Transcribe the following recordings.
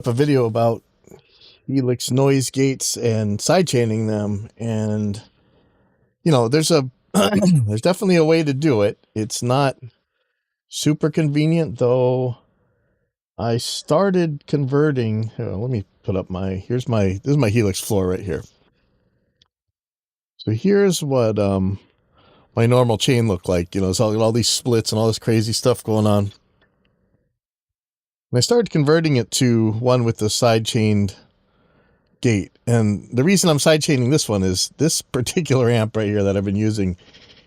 a video about Helix noise gates and sidechaining them, and there's a there's definitely a way to do it. It's not super convenient, though. I started converting. Let me put up my this is my Helix floor right here. So here's what my normal chain looked like. It's all these splits and all this crazy stuff going on. And I started converting it to one with the side chained gate. And the reason I'm sidechaining this one is this particular amp right here that I've been using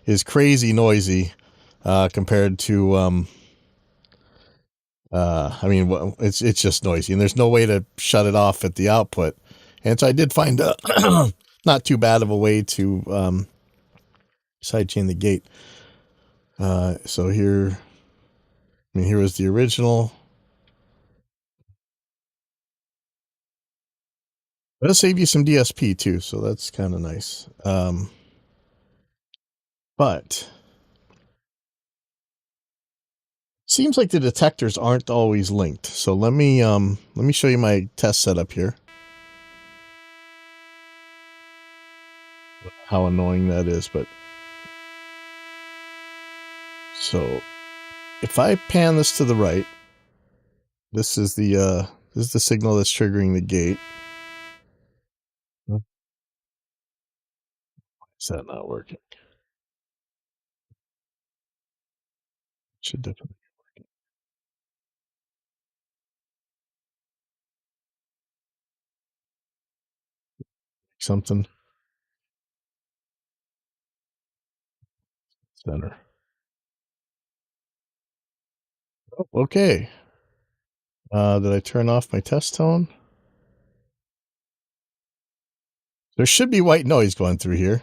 is crazy noisy compared to I mean, it's just noisy, and there's no way to shut it off at the output. And so I did find not too bad of a way to sidechain the gate. So here, here was the original. It'll save you some DSP too, so that's kind of nice. But seems like the detectors aren't always linked. So let me show you my test setup here. How annoying that is, but so if I pan this to the right, this is the signal that's triggering the gate. Is that not working? Should definitely be working. Something. Center. Oh, okay. Did I turn off my test tone? There should be white noise going through here.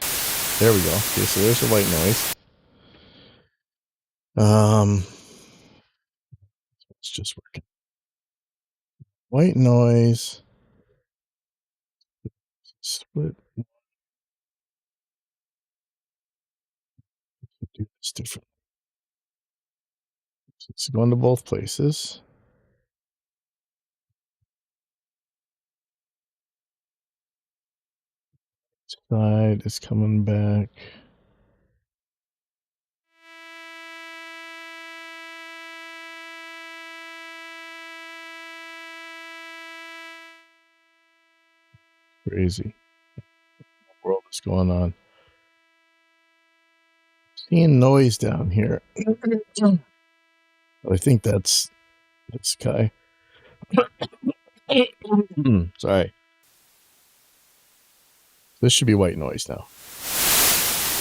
There we go. Okay, so there's the white noise. It's just working. White noise. Split. Do this different. It's going to both places. Side is coming back. Crazy. What world is going on? Seeing noise down here. I think that's Kai. Sorry. This should be white noise now.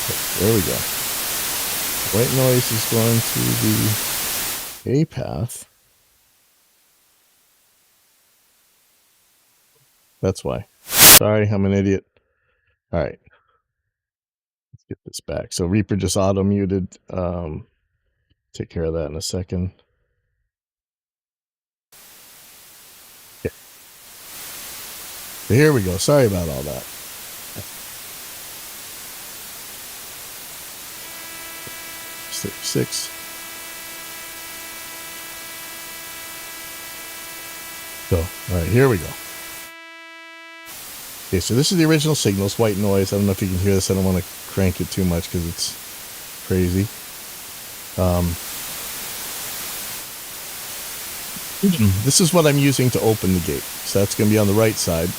Okay, there we go. White noise is going to the A path. That's why. Sorry, I'm an idiot. All right. Let's get this back. So Reaper just auto muted. Take care of that in a second. Okay. So here we go. Sorry about all that. 36. So, all right, here we go. Okay, so this is the original signals, white noise. I don't know if you can hear this. I don't want to crank it too much because it's crazy. This is what I'm using to open the gate. So that's going to be on the right side.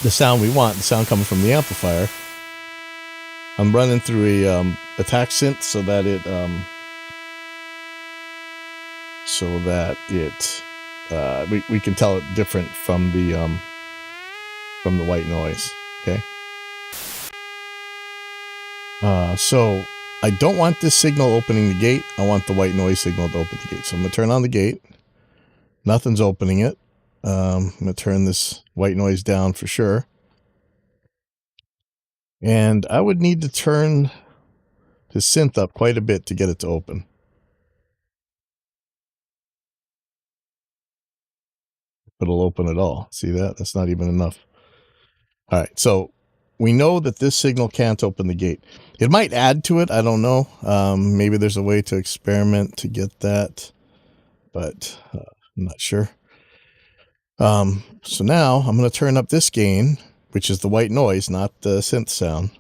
The sound we want, the sound coming from the amplifier. I'm running through a attack synth so that it we can tell it different from the white noise. Okay. So I don't want this signal opening the gate. I want the white noise signal to open the gate. So I'm gonna turn on the gate. Nothing's opening it. I'm gonna turn this white noise down for sure. And I would need to turn the synth up quite a bit to get it to open. But it'll open at all. See that? That's not even enough. All right. So we know that this signal can't open the gate. It might add to it. I don't know. Maybe there's a way to experiment to get that, but I'm not sure. So now I'm going to turn up this gain, which is the white noise, not the synth sound.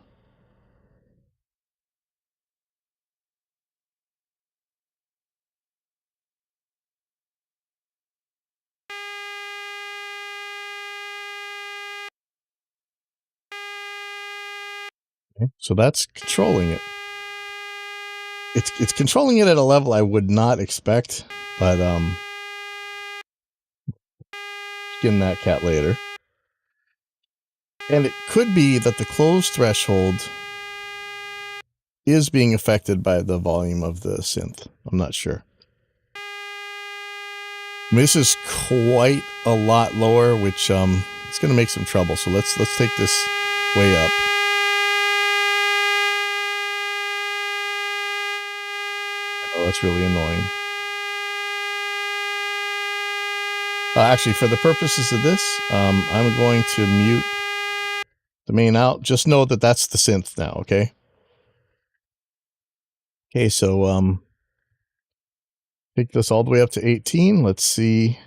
Okay, so that's controlling it. It's controlling it at a level I would not expect, but skin that cat later. And it could be that the closed threshold is being affected by the volume of the synth. I'm not sure. I mean, this is quite a lot lower, which it's going to make some trouble. So let's take this way up. Oh, that's really annoying. Actually, for the purposes of this, I'm going to mute the main out. Just know that that's the synth now, okay? Okay, so take this all the way up to 18. Let's see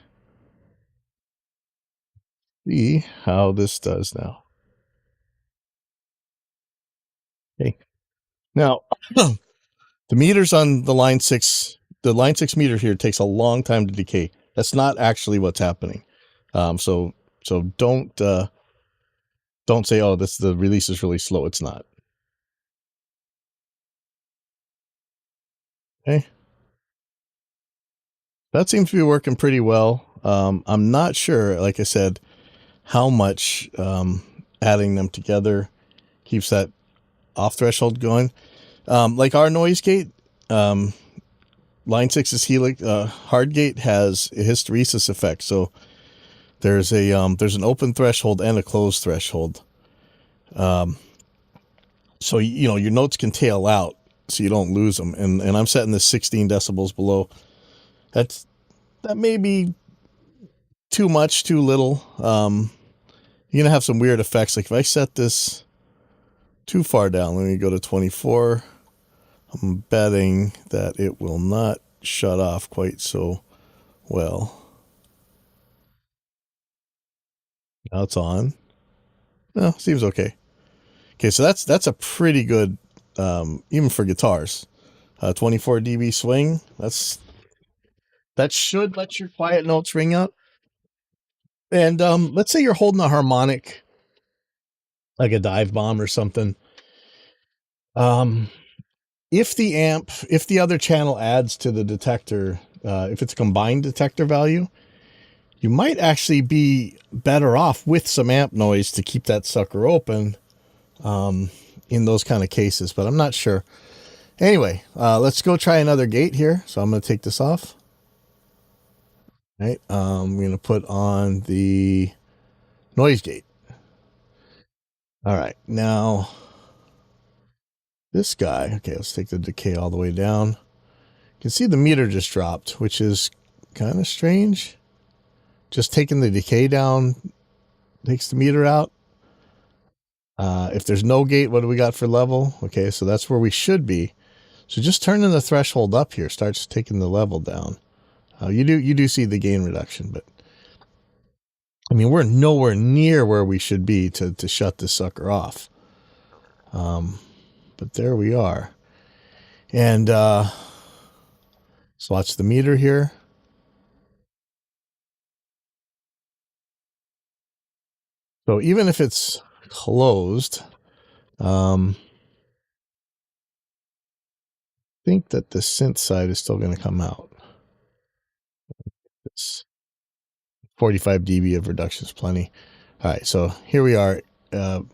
how this does now. Okay. Now, the meters on the line 6, the line 6 meter here takes a long time to decay. That's not actually what's happening. So don't say, oh, the release is really slow. It's not. Okay. That seems to be working pretty well. I'm not sure, like I said, how much adding them together keeps that off threshold going. Like our noise gate, line 6's Helix hard gate has a hysteresis effect. So there's an open threshold and a closed threshold. So your notes can tail out so you don't lose them. And I'm setting this 16 decibels below. That may be too much, too little. You're gonna have some weird effects. Like if I set this too far down, let me go to 24. I'm betting that it will not shut off quite so well. Now it's on. No, seems okay. Okay, so that's a pretty good, even for guitars. 24 dB swing. That should let your quiet notes ring out. And let's say you're holding a harmonic, like a dive bomb or something. If the other channel adds to the detector, if it's a combined detector value, you might actually be better off with some amp noise to keep that sucker open in those kind of cases, but I'm not sure. Anyway, let's go try another gate here. So I'm going to take this off. All right, I'm going to put on the noise gate. All right, now this guy, okay, let's take the decay all the way down. You can see the meter just dropped, which is kind of strange. Just taking the decay down takes the meter out. If there's no gate, what do we got for level? Okay, so that's where we should be. So just turning the threshold up here starts taking the level down. You do see the gain reduction, but I mean, we're nowhere near where we should be to shut this sucker off. But there we are. And so watch the meter here. So even if it's closed, I think that the synth side is still going to come out. It's 45 dB of reduction is plenty. All right, so here we are. Let's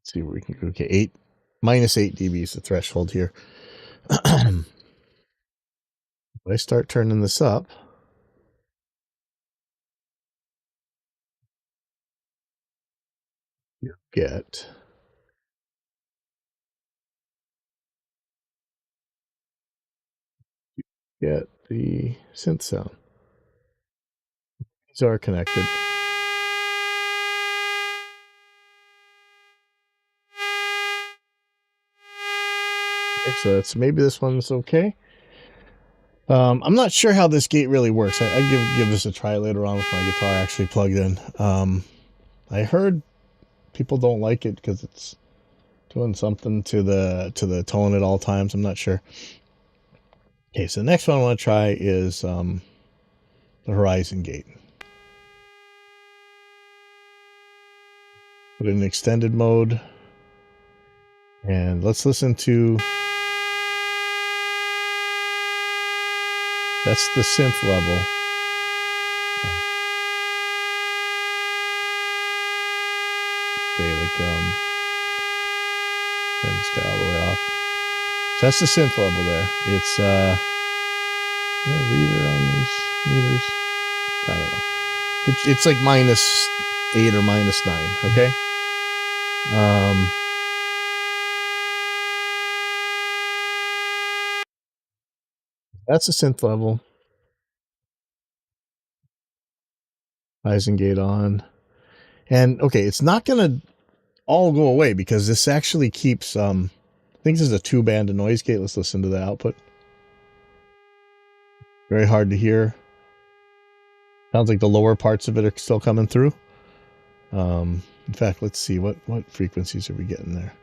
see where we can go. Okay, minus 8 dB is the threshold here. If I start turning this up, you get the synth sound. These are connected. so that's maybe this one's okay. I'm not sure how this gate really works. I give this a try later on with my guitar actually plugged in. I heard people don't like it because it's doing something to the tone at all times. I'm not sure. Okay, so the next one I want to try is the horizon gate. Put it in extended mode. And let's listen to... That's the synth level. Okay, like, turn this guy all the way off. So that's the synth level there. It's, reader on these meters? I don't know. It's like -8 or -9, okay? That's the synth level. Horizon gate on. And, okay, it's not going to all go away because this actually keeps, I think this is a 2-band noise gate. Let's listen to the output. Very hard to hear. Sounds like the lower parts of it are still coming through. In fact, let's see what frequencies are we getting there.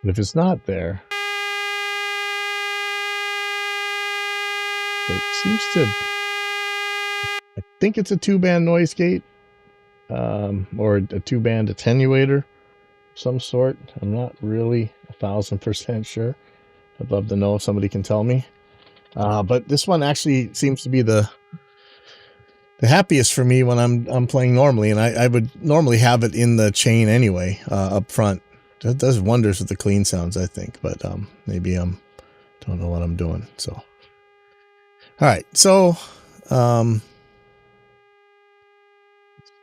And if it's not there, it seems to... I think it's a 2-band noise gate, or a 2-band attenuator of some sort. I'm not really 1000% sure. I'd love to know if somebody can tell me. But this one actually seems to be the happiest for me when I'm playing normally, and I would normally have it in the chain anyway, up front. That does wonders with the clean sounds, I think, but maybe don't know what I'm doing. So, all right, so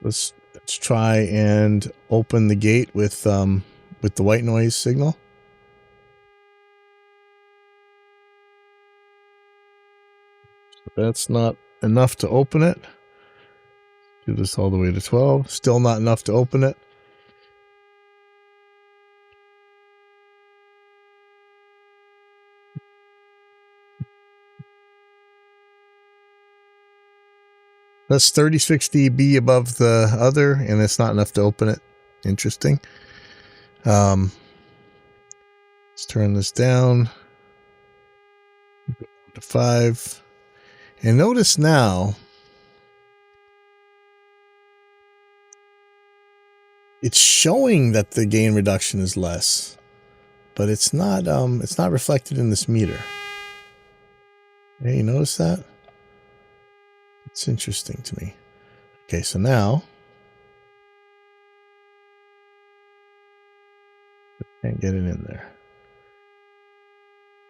let's try and open the gate with the white noise signal. So that's not enough to open it. Do this all the way to 12. Still not enough to open it. That's 36 dB above the other, and it's not enough to open it. Interesting. Let's turn this down to 5. And notice now, it's showing that the gain reduction is less, but it's not reflected in this meter. Hey, you notice that? It's interesting to me. Okay, so now can't get it in there.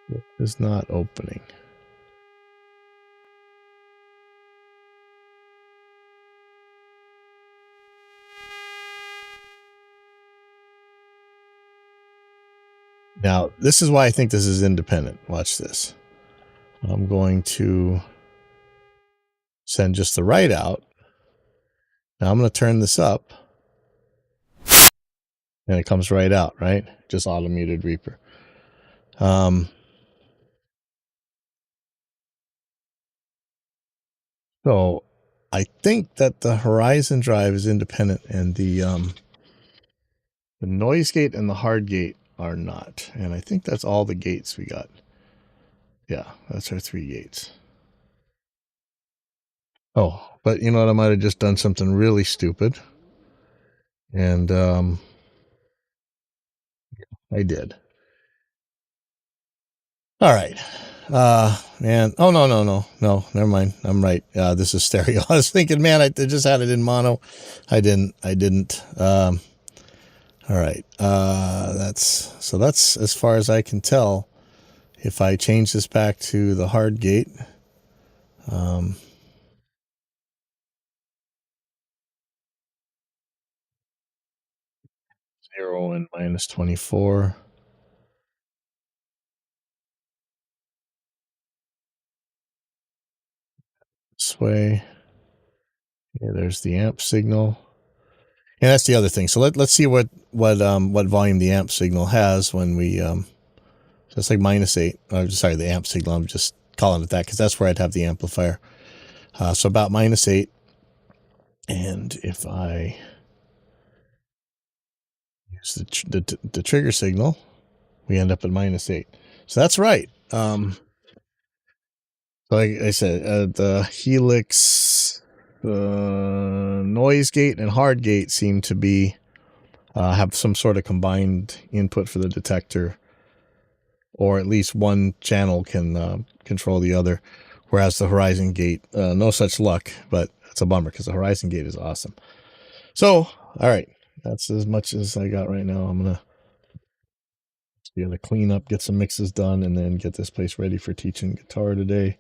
It is not opening. Now, this is why I think this is independent. Watch this. I'm going to send just the right out. Now I'm going to turn this up. And it comes right out, right? Just auto muted Reaper. So I think that the horizon drive is independent and the noise gate and the hard gate are not. And I think that's all the gates we got. Yeah, that's our 3 gates. Oh, but you know what? I might have just done something really stupid. And I did. All right. Man. Oh, no. Never mind. I'm right. This is stereo. I was thinking, man, I just had it in mono. I didn't. All right. That's as far as I can tell. If I change this back to the hard gate, 0 and minus 24. This way. Yeah, there's the amp signal. And that's the other thing. So let's see what volume the amp signal has when we so it's like -8. Sorry, the amp signal. I'm just calling it that because that's where I'd have the amplifier. So about -8. And if I use the trigger signal, we end up at -8. So that's right. Like I said, the Helix, noise gate and hard gate seem to be have some sort of combined input for the detector, or at least one channel can control the other. Whereas the Horizon gate, no such luck, but it's a bummer because the Horizon gate is awesome. So, all right, that's as much as I got right now. I'm gonna clean up, get some mixes done, and then get this place ready for teaching guitar today.